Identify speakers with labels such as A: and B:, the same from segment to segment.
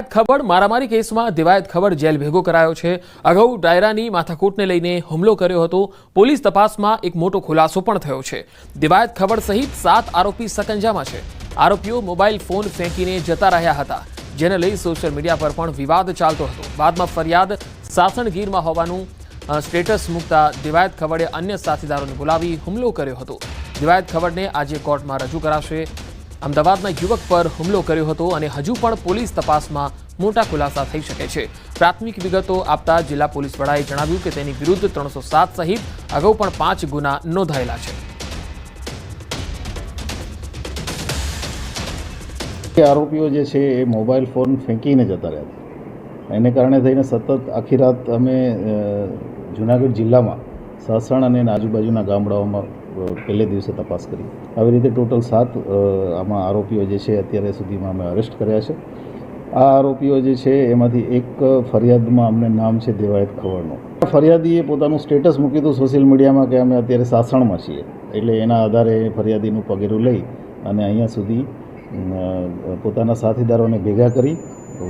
A: દિવાયત ખબર મારામારી કેસમાં દિવાયત ખબર જેલ ભેગો કરાયો છે। અગાઉ ડાયરાની માથાકૂટને લઈને હુમલો કર્યો હતો। પોલીસ તપાસમાં એક મોટો ખુલાસો પણ થયો છે। દિવાયત ખબર સહિત 7 આરોપી સકંજામાં છે। આરોપીઓ મોબાઈલ ફોન ફેંકીને જતા રહ્યા હતા, જેને લઈ સોશિયલ મીડિયા પર પણ વિવાદ ચાલતો હતો। બાદમાં ફરિયાદ સાસણગીરમાં હોવાનું સ્ટેટસ મૂકતા દિવાયત ખબરે અન્ય સાથીદારોને બોલાવી હુમલો કર્યો હતો। દિવાયત ખબરને આજે કોર્ટમાં રજૂ કરાશે। અમદાવાદના યુવક પર હુમલો કર્યો હતો અને હજુ પણ પોલીસ તપાસમાં મોટા ખુલાસા થઈ શકે છે। પ્રાથમિક વિગતો આપતા જિલ્લા પોલીસ વડાએ જણાવ્યું કે તેની વિરુદ્ધ 307 સહિત અગાઉ પણ 5 ગુના નોંધાયેલા છે।
B: આરોપીઓ જે છે એ મોબાઈલ ફોન ફેંકીને જતા રહ્યા હતા। એને કારણે થઈને સતત આખી રાત અમે જૂનાગઢ જિલ્લામાં સાસણ અને આજુબાજુના ગામડાઓમાં પહેલે દિવસે તપાસ કરી। આવી રીતે ટોટલ 7 આમાં આરોપીઓ જે છે અત્યારે સુધીમાં અમે અરેસ્ટ કર્યા છે। આ આરોપીઓ જે છે એમાંથી એક ફરિયાદમાં અમને નામ છે દિવાયત ખબરનું। ફરિયાદીએ પોતાનું સ્ટેટસ મૂક્યું હતું સોશિયલ મીડિયામાં કે અમે અત્યારે સાસણમાં છીએ, એટલે એના આધારે ફરિયાદીનું પગેરું લઈ અને અહીંયા સુધી પોતાના સાથીદારોને ભેગા કરી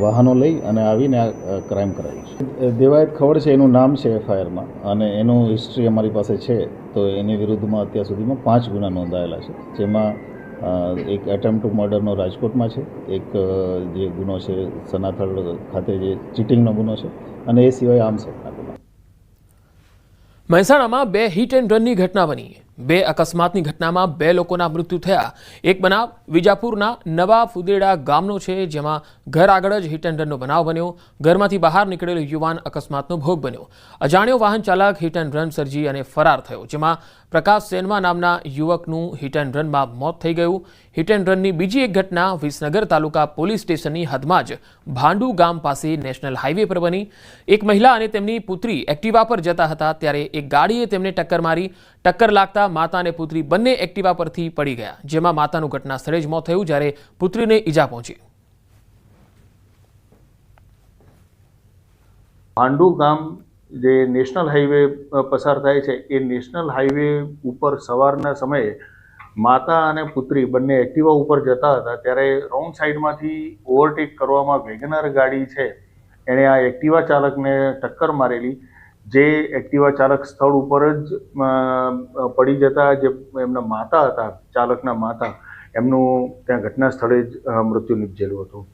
B: વાહનો લઈ અને આવીને આ ક્રાઇમ કરાયું છે। દિવાયત ખબર છે એનું નામ છે એફઆઈઆરમાં અને એનું હિસ્ટ્રી અમારી પાસે છે। તો એની વિરુદ્ધમાં અત્યાર સુધીમાં 5 ગુના નોંધાયેલા છે, જેમાં એક એટેમ્પ્ટ ટુ મર્ડરનો રાજકોટમાં છે, એક જે ગુનો છે સનાથલ ખાતે જે ચીટિંગનો ગુનો છે, અને એ સિવાય આર્મ્સના ગુના।
A: મહેસાણામાં 2 હિટ એન્ડ રનની ઘટના બની। 2 અકસ્માતની ઘટનામાં 2 લોકોના મૃત્યુ થયા। એક બનાવ વિજાપુરના નવા ફુદેડા ગામનો છે, જેમાં ઘર આગળ જ હિટ એન્ડ રનનો બનાવ બન્યો। ઘરમાંથી બહાર નીકળેલો યુવાન અકસ્માતનો ભોગ બન્યો। અજાણ્યો વાહન ચાલક હિટ એન્ડ રન સર્જી અને ફરાર થયો, જેમાં પ્રકાશ સેનવા નામના યુવકનું હિટ એન્ડ રનમાં મોત થઈ ગયું। હિટ એન્ડ રનની બીજી એક ઘટના વિસનગર તાલુકા પોલીસ સ્ટેશનની હદમાં જ ભાંડુ ગામ પાસે નેશનલ હાઈવે પર બની। એક મહિલા અને તેમની પુત્રી એક્ટિવા પર જતા હતા, ત્યારે એક ગાડીએ તેમને ટક્કર મારી। ટક્કર લાગતા માતા અને પુત્રી બંને એક્ટિવા પરથી પડી ગયા, જેમાં માતાનું ઘટના સ્થળે જ મોત થયું, જ્યારે પુત્રીને ઈજા પહોંચી।
C: ભાંડુ ગામ જે નેશનલ હાઈવે પસાર થાય છે, એ નેશનલ હાઈવે ઉપર સવારના સમયે માતા અને પુત્રી બંને એક્ટિવા ઉપર જતા હતા, ત્યારે રોંગ સાઈડમાંથી ઓવરટેક કરવામાં વેગનર ગાડી છે એણે આ એક્ટિવા ચાલકને ટક્કર મારેલી, જે એક્ટિવા ચાલક સ્થળ ઉપર જ પડી જતા જે એમના માતા હતા, ચાલકના માતા, એમનું ત્યાં ઘટના સ્થળે જ મૃત્યુ નિપજેલું હતું।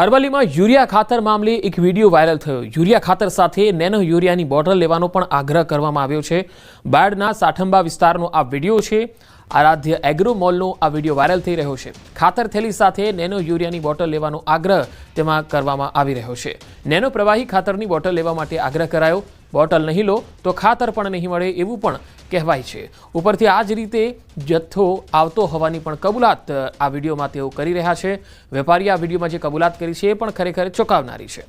A: અરવલ્લીમાં યુરિયા ખાતર મામલે એક વિડીયો વાયરલ થયો। યુરિયા ખાતર સાથે નેનો યુરિયાની બોટલ લેવાનો પણ આગ્રહ કરવામાં આવ્યો છે। બાયડના સાઠંબા વિસ્તારનો આ વિડીયો છે। આરાધ્ય એગ્રો મોલનો આ વિડીયો વાયરલ થઈ રહ્યો છે। ખાતર થેલી સાથે નેનો યુરિયાની બોટલ લેવાનો આગ્રહ તેમાં કરવામાં આવી રહ્યો છે। નેનો પ્રવાહી ખાતરની બોટલ લેવા માટે આગ્રહ કરાયો। બોટલ નહીં લો તો ખાતર પણ નહીં મળે એવું પણ કહેવાય છે। ઉપરથી આ જ રીતે જથ્થો આવતો હોવાની પણ કબૂલાત આ વિડીયોમાં તેઓ કરી રહ્યા છે। વેપારીએ આ વિડીયોમાં જે કબૂલાત કરી છે એ પણ ખરેખર ચોંકાવનારી છે।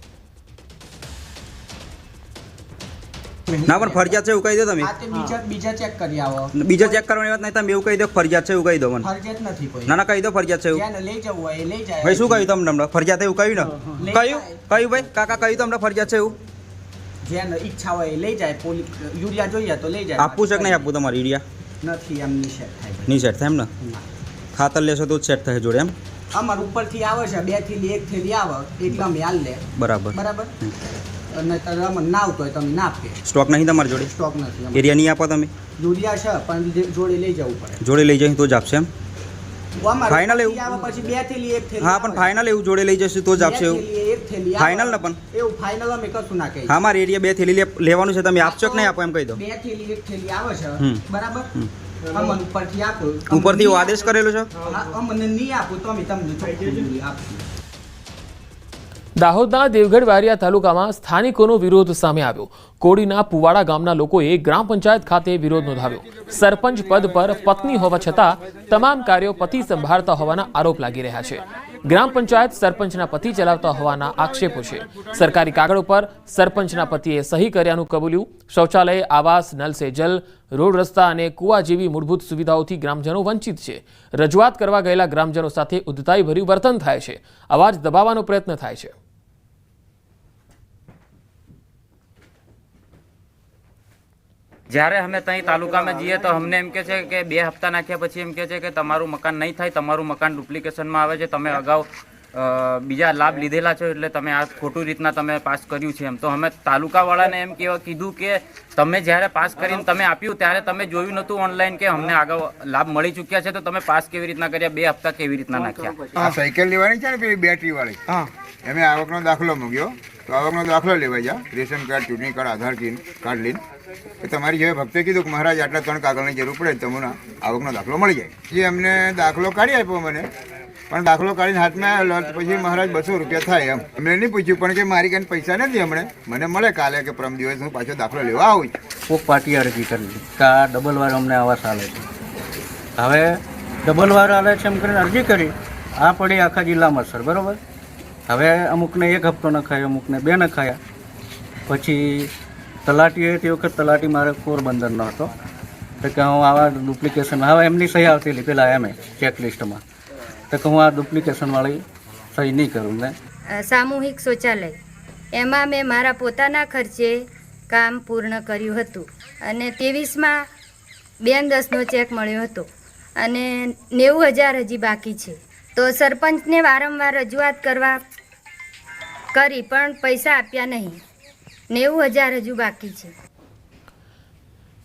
D: ના પણ ફરજિયાત છે એવું કહી દો તમે।
E: બીજા ચેક કરી આવો।
D: બીજા ચેક કરવાની વાત નહીં, તમે એવું કહી દો ફરજિયાત છે એવું કહી દો મને।
E: ફરજિયાત નથી કોઈ।
D: ના કહી દો ફરજિયાત છે એવું।
E: લઈ જવું હોય લઈ જાય।
D: ભાઈ શું કહ્યું તમને ફરજિયાત એવું કહ્યું ને? કહ્યું ભાઈ કાકા કહ્યું તમને ફરજિયાત છે એવું?
E: જેને ઈચ્છા હોય એ લઈ જાય। યુરિયા જોઈએ તો લઈ જાય।
D: આપવું છે કે નહીં આપવું તમારે યુરિયા?
E: નથી, એમ નહીં સેટ થાય।
D: નહીં સેટ થાય એમ ને? ખાતર લેશો તો જ સેટ થાય જોડે એમ?
E: અમાર ઉપરથી આવે છે 2 થેલી 1 થેલી આવે એટલે અમે હાલ લે।
D: બરાબર
E: બરાબર। અને તમે ના આવતો હોય તમે ના આપે।
D: સ્ટોક નહીં તમારી જોડે?
E: સ્ટોક નથી।
D: એરિયા નહીં આપો તમે?
E: યુરિયા છે પણ જોડે લઈ જવું પડે।
D: જોડે લઈ જઈએ તો જ આપશે એમ? ફાઇનલ એવું?
E: પછી 2 થેલી 1 થેલી।
D: હા પણ ફાઇનલ એવું જોડે લઈ જશે તો જ આપશે એવું?
E: 1 થેલી
D: ફાઇનલ ને પણ
E: એવું ફાઇનલ અમે કશું ના કહીએ।
D: હા મારી એરિયા 2 થેલી લેવાનું છે, તમે આપશો કે નહીં આપો એમ કહી દો।
E: 2 થેલી 1 થેલી આવે છે બરાબર। અમને ઉપરથી આપો।
D: ઉપરથી આદેશ કરેલો છે?
E: અમને નહીં આપો તો અમે તમને ચોખ્ખું આપીએ।
A: દાહોદના દેવગઢ વારિયા તાલુકામાં સ્થાનિકોનો વિરોધ સામે આવ્યો। કોડીના પુવાડા ગામના લોકોએ ગ્રામ પંચાયત ખાતે વિરોધ નોંધાવ્યો। સરપંચ પદ પર પત્ની હોવા છતાં તમામ કાર્યો પતિ સંભાળતા હોવાના આરોપ લાગી રહ્યા છે। ગ્રામ પંચાયત સરપંચના પતિ ચલાવતા હોવાના આક્ષેપો છે। સરકારી કાગળો પર સરપંચના પતિએ સહી કર્યાનું કબૂલ્યું। શૌચાલય, આવાસ, નલ સે જલ, રોડ રસ્તા અને કુવા જેવી મૂળભૂત સુવિધાઓથી ગ્રામજનો વંચિત છે। રજૂઆત કરવા ગયેલા ગ્રામજનો સાથે ઉદ્ધતાઈભર્યું વર્તન થાય છે। અવાજ દબાવવાનો પ્રયત્ન થાય છે।
F: જ્યારે અમે ત્યાં તાલુકામાં જઈએ તો અમને એમ કહે છે કે 2 હપ્તા નાખ્યા પછી એમ કહે છે કે તમારું મકાન નહીં થાય, તમારું મકાન ડુપ્લિકેશનમાં આવે છે, તમે અગાઉ બીજા લાભ લીધેલા છો એટલે તમે આ ખોટું રીતના તમે પાસ કર્યું છે એમ. તો અમે તાલુકાવાળાને એમ કીધું કે તમે જ્યારે પાસ કરીને તમે આપ્યું ત્યારે તમે જોયું નહોતું ઓનલાઈન કે અમને આગળ લાભ મળી ચૂક્યા છે, તો તમે પાસ કેવી રીતના કર્યા, 2 હપ્તા કેવી રીતના નાખ્યા?
G: આ સાયકલ લેવાની છે ને પેલી બેટરી વાળી, એમે આવકનો દાખલો મૂક્યો, તો આવકનો દાખલો લેવા જા, રેશન કાર્ડ, ચૂંટણી કાર્ડ, આધાર કાર્ડ લઈને કે તમારી જેવા ભક્તે કીધું કે મહારાજ આટલા 3 કાગળની જરૂર પડે તમને આવકનો દાખલો મળી જાય. એ અમને દાખલો કાઢી આપ્યો મને, પણ દાખલો કાઢીને હાથમાં આવેલો પછી મહારાજ 200 રૂપિયા થાય એમ. અમને નહીં પૂછ્યું પણ કે મારી કાંઈ પૈસા નથી, હમણે મને મળે કાલે કે પરમ દિવસ હું પાછો દાખલો લેવા આવું છું.
H: કોક પાર્ટી અરજી કરી કે આ ડબલ વાર અમને આવાસ આલે છે. હવે ડબલ વાર આલે છે એમ કરીને અરજી કરી, આ પડી આખા જિલ્લામાં સર, બરાબર. હવે અમુકને 1 હપ્તો નખાયો, અમુકને 2 નખાયા. પછી તલાટીએ તે વખત તલાટી મારે પોરબંદરનો હતો, તો કે હું આવા ડુપ્લિકેશન, હવે એમની સહી આવતી પેલા એમ ચેકલિસ્ટમાં, તો કે હું આ ડુપ્લિકેશનવાળી સહી નહીં કરું ને.
I: સામૂહિક શૌચાલય એમાં મેં મારા પોતાના ખર્ચે કામ પૂર્ણ કર્યું હતું અને 23માં 2/10નો ચેક મળ્યો હતો અને 90,000 હજી બાકી છે. તો સરપંચને વારંવાર રજૂઆત કરી પણ પૈસા આપ્યા નહીં. 90,000 હજુ બાકી છે.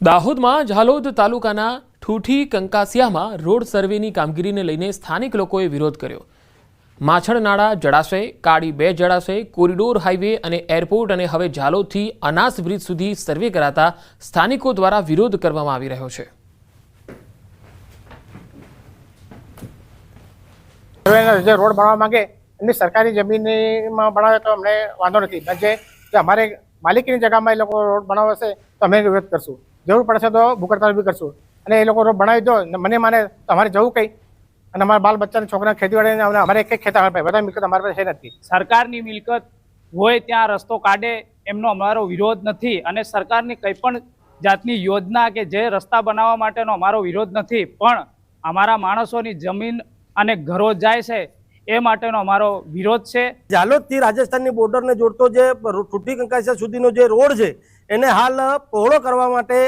A: દાહોદમાં ઝાલોદ તાલુકાના ઠૂઠી કંકાસિયામાં રોડ સર્વેની કામગીરીને લઈને સ્થાનિક લોકોએ વિરોધ કર્યો. માછણનાળા જળાશય, કાળી 2 જળાશય, કોરિડોર હાઈવે અને એરપોર્ટ અને હવે ઝાલોદથી અનાસ બ્રિજ સુધી સર્વે કરાતા સ્થાનિકો દ્વારા વિરોધ કરવામાં આવી રહ્યો છે.
J: જે રોડ બનાવવા માંગે એમની સરકારી જમીનમાં બનાવે તો અમને વાંધો નથી, જે અમારે માલિકીની જગ્યામાં એ લોકો રોડ બનાવશે તો અમે વિરોધ કરશું, જરૂર પડશે તો ભૂખડતાલ બી કરશું. અને એ લોકો રોડ બનાવી દો, મને માને તો અમારે જવું કંઈ, અને અમારા બાલ બચ્ચાને છોકરા ખેતીવાડી અમારે એક ખેતર અમારે બધા મિલકત અમારી પાસે છે નથી.
K: સરકારની મિલકત હોય ત્યાં રસ્તો કાઢે એમનો અમારો વિરોધ નથી, અને સરકારની કંઈ પણ જાતની યોજના કે જે રસ્તા બનાવવા માટેનો અમારો વિરોધ નથી, પણ અમારા માણસોની જમીન અને ઘરો જાય છે એ માટેનો અમારો વિરોધ છે.
L: ઝાલોદથી રાજસ્થાનની બોર્ડરને જોડતો જે ઠૂઠી કંકાસિયા સુધીનો જે રોડ છે એને હાલ પહોળો કરવા માટે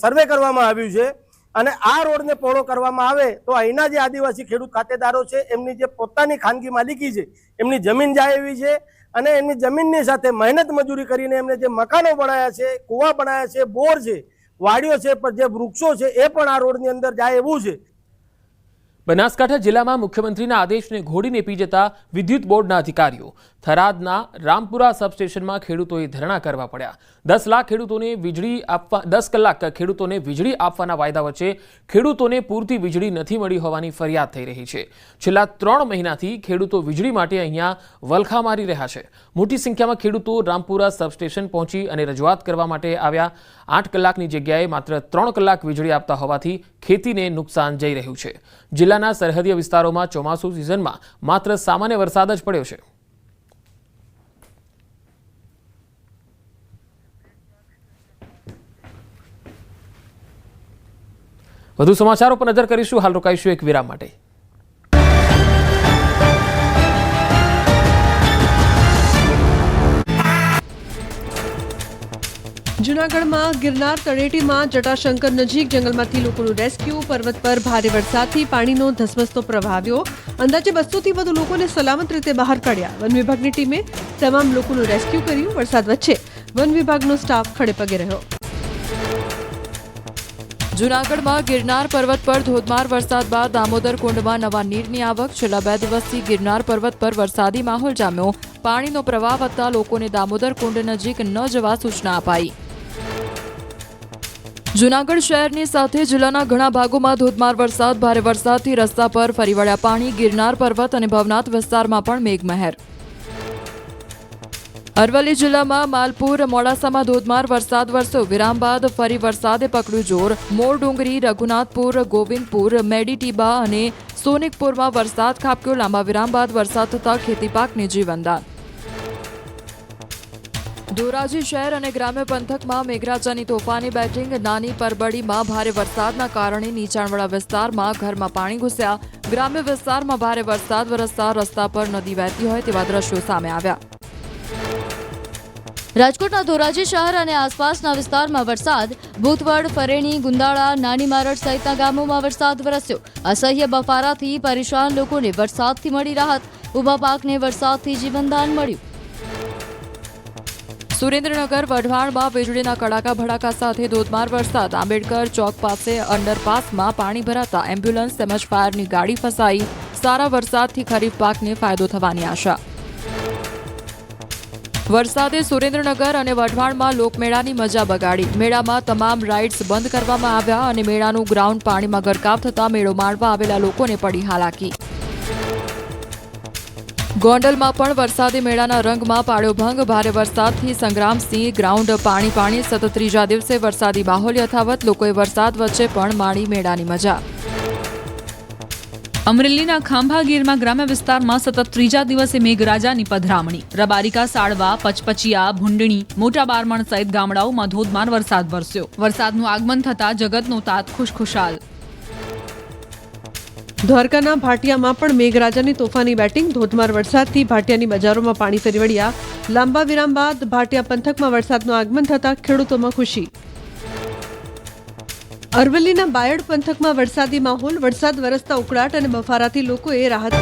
L: સર્વે કરવામાં આવ્યું છે, અને આ રોડને પહોળો કરવામાં આવે તો અહીંના જે આદિવાસી ખેડૂત ખાતેદારો છે એમની જે પોતાની ખાનગી માલિકી છે એમની જમીન જાય એવી છે, અને એની જમીનની સાથે મહેનત મજૂરી કરીને એમને જે મકાનો બનાવ્યા છે, કૂવા બનાવ્યા છે, બોર છે, વાડીઓ છે, પણ જે વૃક્ષો છે એ પણ આ રોડની અંદર જાય એવું છે.
A: બનાસકાંઠા જિલ્લામાં મુખ્યમંત્રીના આદેશને ઘોડીને પી જતા વિદ્યુત બોર્ડના અધિકારીઓ થરાદના રામપુરા સબસ્ટેશનમાં ખેડૂતોએ ધરણા કરવા પડ્યા. 10 લાખ ખેડૂતોને વીજળી આપવા 10 કલાક ખેડૂતોને વીજળી આપવાના વાયદા વચ્ચે ખેડૂતોને પૂરતી વીજળી નથી મળી હોવાની ફરિયાદ થઈ રહી છે. છેલ્લા 3 મહિનાથી ખેડૂતો વીજળી માટે અહીંયા વલખા મારી રહ્યા છે. મોટી સંખ્યામાં ખેડૂતો રામપુરા સબસ્ટેશન પહોંચી અને રજૂઆત કરવા માટે આવ્યા. 8 કલાકની જગ્યાએ માત્ર 3 કલાક વીજળી આપતા હોવાથી ખેતીને નુકસાન જઈ રહ્યું છે. જિલ્લાના સરહદીય વિસ્તારોમાં ચોમાસુ સિઝનમાં માત્ર સામાન્ય વરસાદ જ પડ્યો છે. વધુ સમાચારો પર નજર કરીશું. હાલ રોકાઈશું એક વિરામ માટે.
M: જૂનાગઢમાં ગિરનાર તળેટીમાં જટાશંકર નજીક જંગલમાંથી લોકોનું રેસ્ક્યુ. પર્વત પર ભારે વરસાદથી પાણીનો ધસમસતો પ્રવાહ આવ્યો. અંદાજે 200થી વધુ લોકોને સલામત રીતે બહાર કાઢ્યા. વન વિભાગની ટીમે તમામ લોકોનું રેસ્ક્યુ કર્યું. વરસાદ વચ્ચે વન વિભાગનો સ્ટાફ ખડેપગે રહ્યો.
N: જૂનાગઢમાં ગિરનાર પર્વત પર ધોધમાર વરસાદ બાદ દામોદર કુંડમાં નવા નીરની આવક. છેલ્લા 2 દિવસથી ગિરનાર પર્વત પર વરસાદી માહોલ જામ્યો. પાણીનો પ્રવાહ વધતા લોકોને દામોદર કુંડ નજીક ન જવા સૂચના અપાઈ. જૂનાગઢ શહેરની સાથે જિલ્લાના ઘણા ભાગોમાં ધોધમાર વરસાદ. ભારે વરસાદથી રસ્તા પર ફરી વળ્યા પાણી. ગિરનાર પર્વત અને ભવનાથ વિસ્તારમાં પણ મેઘમહેર. અરવલ્લી જિલ્લામાં માલપુર મોડાસામાં ધોધમાર વરસાદ વરસ્યો. વિરામ બાદ ફરી વરસાદે પકડ્યું જોર. મોરડુંગરી, રઘુનાથપુર, ગોવિંદપુર, મેડીટીબા અને સોનિકપુરમાં વરસાદ ખાબક્યો. લાંબા વિરામ બાદ વરસાદ થતા ખેતી પાકને જીવનદાન. ધોરાજી શહેર અને ગ્રામ્ય પંથકમાં મેઘરાજાની તોફાની બેટિંગ. નાની પરબડીમાં ભારે વરસાદના કારણે નીચાણવાળા વિસ્તારમાં ઘરમાં પાણી ઘૂસ્યા. ગ્રામ્ય વિસ્તારમાં ભારે વરસાદ વરસતા રસ્તા પર નદી વહેતી હોય તેવા દ્રશ્યો સામે આવ્યા.
O: રાજકોટના ધોરાજી શહેર અને આસપાસના વિસ્તારમાં વરસાદ. ભૂતવડ, ફરેણી, ગુંદાળા, નાની મારડ સહિતના ગામોમાં વરસાદ વરસ્યો. અસહ્ય બફારાથી પરેશાન લોકોને વરસાદથી મળી રાહત. ઊભા પાકને વરસાદથી જીવનદાન મળ્યું.
N: સુરેન્દ્રનગર વઢવાણમાં વીજળીના કડાકા ભડાકા સાથે ધોધમાર વરસાદ. આંબેડકર ચોક પાસે અંડરપાસમાં પાણી ભરાતા એમ્બ્યુલન્સ તેમજ ફાયરની ગાડી ફસાઈ. સારા વરસાદથી ખરીફ પાકને ફાયદો થવાની આશા. વરસાદે સુરેન્દ્રનગર અને વઢવાણમાં લોકમેળાની મજા બગાડી. મેળામાં તમામ રાઇડ્સ બંધ કરવામાં આવ્યા અને મેળાનું ગ્રાઉન્ડ પાણીમાં ગરકાવ થતાં મેળો માણવા આવેલા લોકોને પડી હાલાકી. ગોંડલમાં પણ વરસાદી મેળાના રંગમાં પાડ્યો ભંગ. ભારે વરસાદથી સંગ્રામસિંહ ગ્રાઉન્ડ પાણી. સતત ત્રીજા દિવસે વરસાદી માહોલ યથાવત. લોકોએ વરસાદ વચ્ચે પણ માણી મેળાની મજા.
M: અમરેલીના ખાંભાગીરમાં ગ્રામ્ય વિસ્તારમાં સતત ત્રીજા દિવસે મેઘરાજાની પધરામણી. રબારિકા, સાળવા, પચપચિયા, ભૂંડણી, મોટા બારમણ સહિત ગામડાઓમાં ધોધમાર વરસાદ વરસ્યો. વરસાદનું આગમન થતાં જગતનો તાત ખુશખુશાલ. દ્વારકાના ભાટિયામાં પણ મેઘરાજાની તોફાની બેટિંગ. ધોધમાર વરસાદથી ભાટિયાની બજારોમાં પાણી ફરી વળ્યા. લાંબા વિરામ બાદ ભાટિયા પંથકમાં વરસાદનું આગમન થતાં ખેડૂતોમાં ખુશી. અરવલ્લીના બાયડ પંથકમાં વરસાદી માહોલ. વરસાદ વરસતા ઉકળાટ અને બફારાથી લોકોએ રાહત.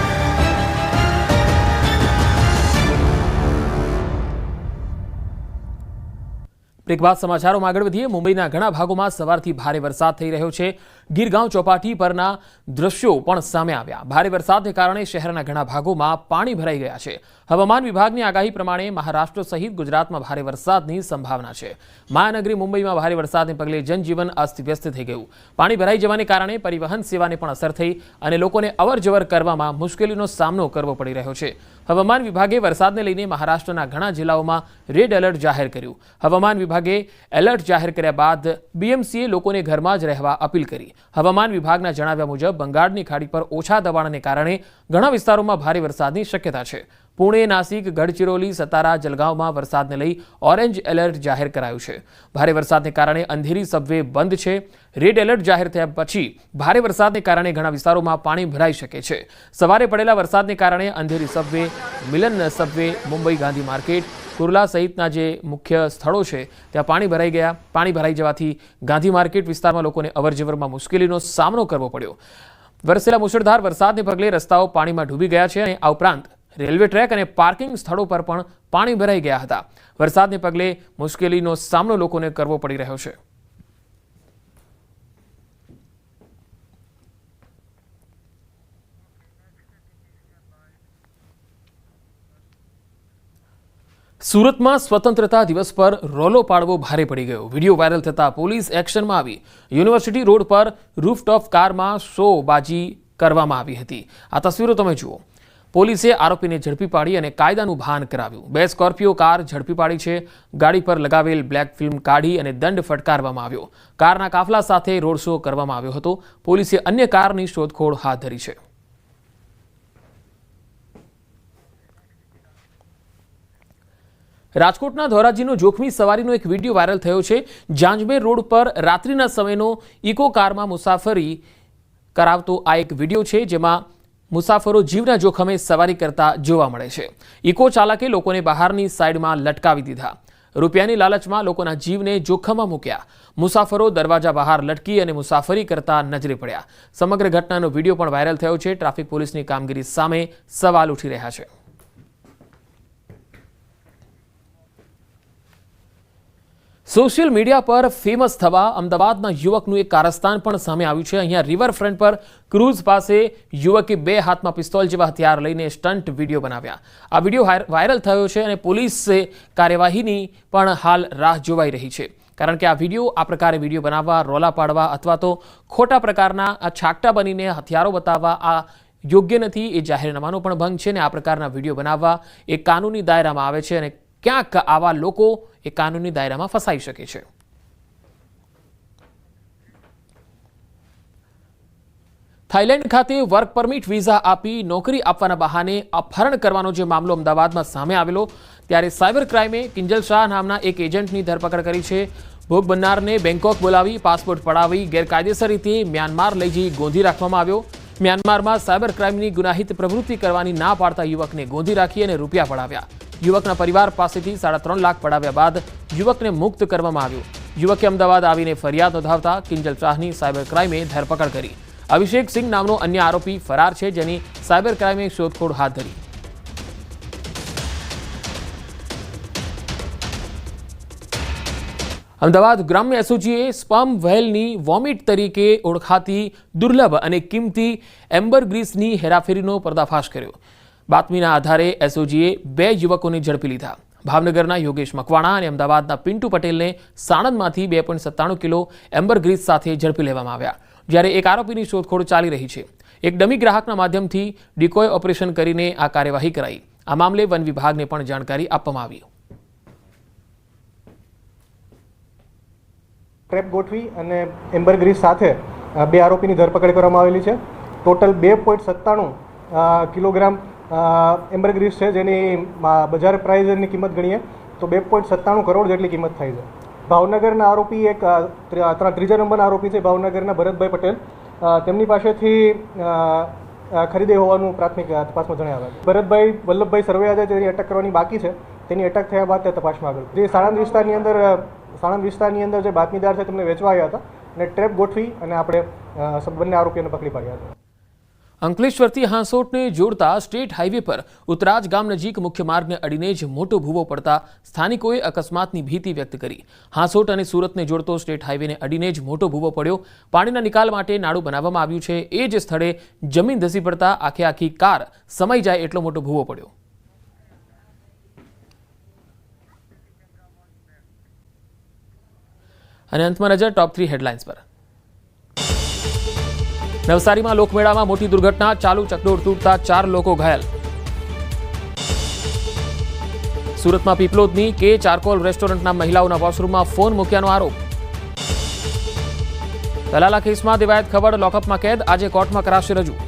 A: બ્રેક બાદ સમાચારોમાં આગળ વધીએ. મુંબઈના ઘણા ભાગોમાં સવારથી ભારે વરસાદ થઈ રહ્યો છે. ગીરગાંવ ચોપાટી પરના દ્રશ્યો પણ સામે આવ્યા. ભારે વરસાદને કારણે શહેરના ઘણા ભાગોમાં પાણી ભરાઈ ગયા છે. હવામાન વિભાગની આગાહી પ્રમાણે મહારાષ્ટ્ર સહિત ગુજરાતમાં ભારે વરસાદની સંભાવના છે. મહાનગરી મુંબઈમાં ભારે વરસાદને પગલે જનજીવન અસ્તવ્યસ્ત થઈ ગયું. પાણી ભરાઈ જવાને કારણે પરિવહન સેવાને પણ અસર થઈ અને લોકોને અવરજવર કરવામાં મુશ્કેલીનો સામનો કરવો પડી રહ્યો છે. હવામાન વિભાગે વરસાદને લઈને મહારાષ્ટ્રના ઘણા જિલ્લાઓમાં રેડ એલર્ટ જાહેર કર્યું. હવામાન વિભાગે એલર્ટ જાહેર કર્યા બાદ બીએમસીએ લોકોને ઘરમાં જ રહેવા અપીલ કરી. હવામાન વિભાગના જણાવ્યા મુજબ બંગાળની ખાડી પર ઓછા દબાણને કારણે ઘણા વિસ્તારોમાં ભારે વરસાદની શક્યતા છે. પુણે, નાસિક, ગઢચિરોલી, સતારા, જલગાંવમાં વરસાદને લઈ ઓરેન્જ એલર્ટ જાહેર કરાયું છે. ભારે વરસાદને કારણે અંધેરી સબવે બંધ છે. રેડ એલર્ટ જાહેર થયા પછી ભારે વરસાદને કારણે ઘણા વિસ્તારોમાં પાણી ભરાઈ શકે છે. સવારે પડેલા વરસાદને કારણે અંધેરી સબવે, મિલન સબવે, મુંબઈ ગાંધી માર્કેટ, કુર્લા સહિતના જે મુખ્ય સ્થળો છે ત્યાં પાણી ભરાઈ ગયા. પાણી ભરાઈ જવાથી ગાંધી માર્કેટ વિસ્તારમાં લોકોને અવરજવરમાં મુશ્કેલીનો સામનો કરવો પડ્યો. વરસેલા મુશળધાર વરસાદને પગલે રસ્તાઓ પાણીમાં ડૂબી ગયા છે અને આ ઉપરાંત રેલવે ટ્રેક અને પાર્કિંગ સ્થળો પર પણ પાણી ભરાઈ ગયા હતા. વરસાદને પગલે મુશ્કેલીનો સામનો લોકોને કરવો પડી રહ્યો છે. સુરતમાં સ્વતંત્રતા દિવસ પર રોલો પાડવો ભારે પડી ગયો. વિડીયો વાયરલ થતાં પોલીસ એક્શનમાં આવી. યુનિવર્સિટી રોડ પર રૂફટોપ કારમાં શોબાજી કરવામાં આવી હતી. આ તસવીરો તમે જુઓ. પોલીસે આરોપીને ઝડપી પાડી અને કાયદાનું ભાન કરાવ્યું. 2 સ્કોર્પિયો કાર ઝડપી પાડી છે. ગાડી પર લગાવેલ બ્લેક ફિલ્મ કાઢી અને દંડ ફટકારવામાં આવ્યો. કારના કાફલા સાથે રોડ શો કરવામાં આવ્યો હતો. પોલીસે અન્ય કારની શોધખોળ હાથ ધરી છે. રાજકોટના ધોરાજીનો જોખમી સવારીનો એક વિડીયો વાયરલ થયો છે. જાંજમેર રોડ પર રાત્રિના સમયનો ઇકો કારમાં મુસાફરી કરાવતો આ એક વિડીયો છે, જેમાં મુસાફરો જીવના જોખમે સવારી કરતા જોવા મળે છે. ઇકો ચાલકે લોકોને બહારની સાઈડમાં લટકાવી દીધા. રૂપિયાની લાલચમાં લોકોના જીવને જોખમમાં મૂક્યા. મુસાફરો દરવાજા બહાર લટકી અને મુસાફરી કરતા નજરે પડ્યા. સમગ્ર ઘટનાનો વિડીયો પણ વાયરલ થયો છે. ટ્રાફિક પોલીસની કામગીરી સામે સવાલ ઉઠી રહ્યા છે. સોશિયલ મીડિયા પર ફેમસ થવા અમદાવાદના યુવકનું એક કારસ્તાન પણ સામે આવ્યું છે. અહીંયા રિવરફ્રન્ટ પર ક્રૂઝ પાસે યુવકે 2 હાથમાં પિસ્તોલ જેવા હથિયાર લઈને સ્ટન્ટ વિડીયો બનાવ્યા. આ વિડીયો વાયરલ થયો છે અને પોલીસે કાર્યવાહીની પણ હાલ રાહ જોવાઈ રહી છે. કારણ કે આ વિડીયો આ પ્રકારે વિડીયો બનાવવા, રોલા પાડવા અથવા તો ખોટા પ્રકારના આ છાકટા બનીને હથિયારો બતાવવા આ યોગ્ય નથી. એ જાહેરનામાનો પણ ભંગ છે અને આ પ્રકારના વિડીયો બનાવવા એ કાનૂની દાયરામાં આવે છે અને ક્યાંક આવા લોકો એ કાનૂની દાયરામાં ફસાઈ શકે છે. થાઈલેન્ડ ખાતે વર્ક પરમિટ વિઝા આપી નોકરી આપવાના બહાને અપહરણ કરવાનો જે મામલો અમદાવાદમાં સામે આવેલો, ત્યારે સાયબર ક્રાઇમે કિંજલ શાહ નામના એક એજન્ટની ધરપકડ કરી છે. ભોગ બનનારને બેંકોક બોલાવી પાસપોર્ટ પડાવી ગેરકાયદેસર રીતે મ્યાનમાર લઈ જઈ ગોંધી રાખવામાં આવ્યો. મ્યાનમારમાં સાયબર ક્રાઇમની ગુનાહિત પ્રવૃત્તિ કરવાની ના પાડતા યુવકને ગોંધી રાખી અને રૂપિયા પડાવ્યા. યુવકના પરિવાર પાસેથી 3.5 લાખ પડાવ્યા બાદ યુવકને મુક્ત કરવામાં આવ્યો. યુવકે અમદાવાદ આવીને ફરિયાદ નોંધાવતા કિંજલ શાહની સાયબર ક્રાઇમે ધરપકડ કરી. અભિષેક સિંહ નામનો અન્ય આરોપી ફરાર છે, જેની સાયબર ક્રાઇમે શોધખોળ હાથ ધરી. અમદાવાદ ગ્રામ્ય એસઓજીએ સ્પર્મ વ્હેલની વોમિટ તરીકે ઓળખાતી દુર્લભ અને કિંમતી એમ્બરગ્રીસની હેરાફેરીનો પર્દાફાશ કર્યો. બાતમીના આધારે એસઓજીએ 2 યુવકોને ઝડપી લીધા. ભાવનગરના યોગેશ મકવાણા અને અમદાવાદના પિન્ટુ પટેલને સાણંદમાંથી 2.97 કિલો એમ્બરગ્રીસ સાથે ઝડપી લેવામાં આવ્યા, જ્યારે એક આરોપીની શોધખોળ ચાલી રહી છે. એક ડમી ગ્રાહકના માધ્યમથી ડિકોય ઓપરેશન કરીને આ કાર્યવાહી કરાઈ. આ મામલે વન વિભાગને પણ જાણકારી આપવામાં આવી.
J: ટ્રેપ ગોઠવી અને એમ્બરગ્રીસ સાથે 2 આરોપીની ધરપકડ કરવામાં આવેલી છે. ટોટલ 2.97 કિલોગ્રામ એમ્બરગ્રીસ છે, જેની બજાર પ્રાઇઝની કિંમત ગણીએ તો 2.97 કરોડ જેટલી કિંમત થાય છે. ભાવનગરના આરોપી એક 3જા નંબરના આરોપી છે ભાવનગરના ભરતભાઈ પટેલ, તેમની પાસેથી ખરીદે હોવાનું પ્રાથમિક તપાસમાં જણાવ્યું છે. ભરતભાઈ વલ્લભભાઈ સરવૈયા છે, તેની અટક કરવાની બાકી છે. તેની અટક થયા બાદ તે તપાસમાં આગળ જે સાણંદ વિસ્તારની અંદર જે બાતમીદાર છે તેમને વેચવા આવ્યા હતા અને ટ્રેપ ગોઠવી અને આપણે બંને આરોપીઓને પકડી પાડ્યા હતા.
A: અંકલેશ્વરથી હાંસોટને જોડતા સ્ટેટ હાઈવે પર ઉતરાજ ગામ નજીક મુખ્ય માર્ગને અડીને જ મોટો ભૂવો પડતા સ્થાનિકોએ અકસ્માતની ભીતિ વ્યક્ત કરી. હાંસોટ અને સુરતને જોડતો સ્ટેટ હાઈવેને અડીને જ મોટો ભૂવો પડ્યો. પાણીના નિકાલ માટે નાળું બનાવવામાં આવ્યું છે. એ જ સ્થળે જમીન ધસી પડતા આખી કાર સમાઈ જાય એટલો મોટો ભૂવો પડ્યો. અને અંતમાં નજર ટોપ 3 હેડલાઇન્સ પર. નવસારીમાં લોકમેળામાં મોટી દુર્ઘટના, ચાલુ ચકડોળ તૂટતા 4 લોકો ઘાયલ. સુરતમાં પીપલોદની કે ચારકોલ રેસ્ટોરન્ટના મહિલાઓના વોશરૂમમાં ફોન મૂક્યાનો આરોપ. તલાલા કેસમાં દિવાયત ખવડ લોકઅપમાં કેદ, આજે કોર્ટમાં કરાશે રજૂ.